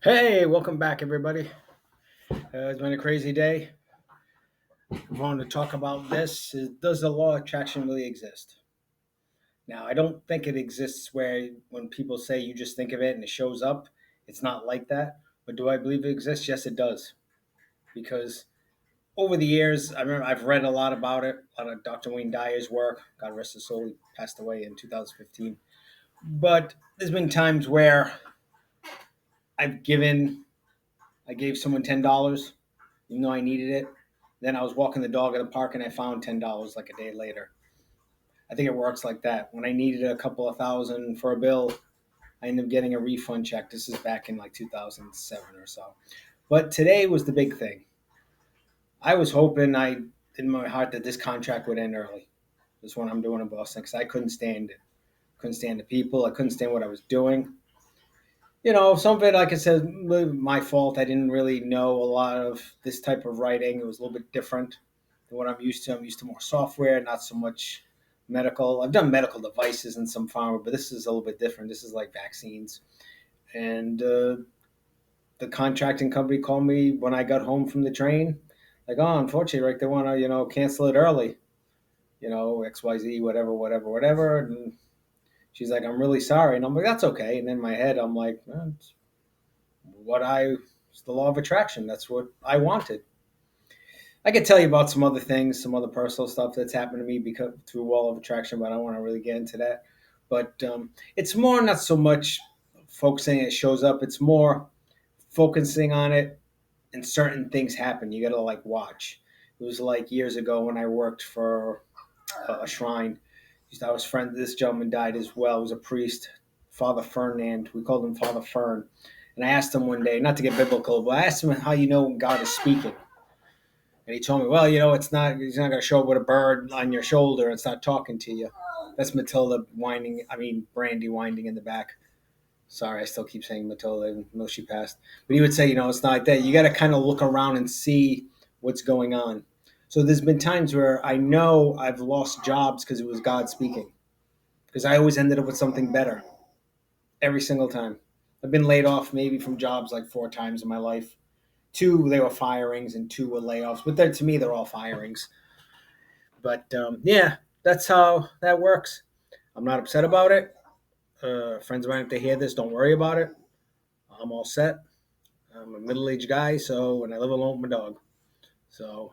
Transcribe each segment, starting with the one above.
Hey, welcome back, everybody. It's been a crazy day. I wanted to talk about this. Does the law of attraction really exist? Now, I don't think it exists where when people say you just think of it and it shows up, it's not like that. But do I believe it exists? Yes, it does. Because over the years, I remember I've read a lot about it, a lot of Dr. Wayne Dyer's work. God rest his soul, he passed away in 2015. But there's been times where I've given, I gave someone $10 even though I needed it. Then I was walking the dog at the park and I found $10 like a day later. I think it works like that. When I needed a couple of thousand for a bill, I ended up getting a refund check. This is back in like 2007 or so. But today was the big thing. I was hoping in my heart that this contract would end early. This one I'm doing in Boston because I couldn't stand it. Couldn't stand the people. I couldn't stand what I was doing. Some of it, like I said, my fault. I didn't really know a lot of this type of writing. It was a little bit different than what I'm used to. I'm used to more software, not so much medical. I've done medical devices and some pharma, but this is a little bit different. This is like vaccines. And the contracting company called me when I got home from the train, like, oh, unfortunately, Rick, they want to, cancel it early. XYZ, whatever, whatever, whatever. And she's like, I'm really sorry. And I'm like, that's okay. And in my head, I'm like, it's it's the law of attraction. That's what I wanted. I could tell you about some other things, some other personal stuff that's happened to me because through wall of attraction, but I don't want to really get into that. But it's more not so much focusing it shows up. It's more focusing on it and certain things happen. You got to like watch. It was like years ago when I worked for a shrine. I was friend. This gentleman died as well. He was a priest, Father Fernand. We called him Father Fern. And I asked him one day, not to get biblical, but I asked him how you know when God is speaking. And he told me, well, it's not, he's not going to show up with a bird on your shoulder. It's not talking to you. That's Matilda Brandy winding in the back. Sorry, I still keep saying Matilda, even though she passed. But he would say, it's not like that. You got to kind of look around and see what's going on. So there's been times where I know I've lost jobs because it was God speaking. Because I always ended up with something better every single time. I've been laid off maybe from jobs like 4 times in my life. 2 they were firings and 2 were layoffs. But to me, they're all firings. But yeah, that's how that works. I'm not upset about it. Friends of mine, if they hear this, don't worry about it. I'm all set. I'm a middle-aged guy, so and I live alone with my dog. So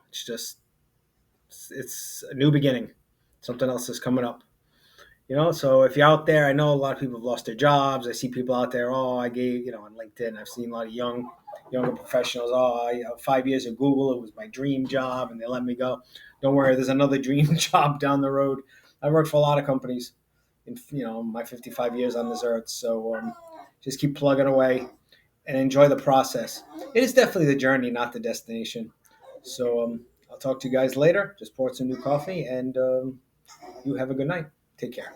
it's a new beginning. Something else is coming up. So if you're out there, I know a lot of people have lost their jobs. I see people out there, I gave, on LinkedIn, I've seen a lot of younger professionals. 5 years at Google, it was my dream job, and they let me go. Don't worry, there's another dream job down the road. I worked for a lot of companies in, my 55 years on this earth. So just keep plugging away and enjoy the process. It is definitely the journey, not the destination. So I'll talk to you guys later. Just poured some new coffee, and you have a good night. Take care.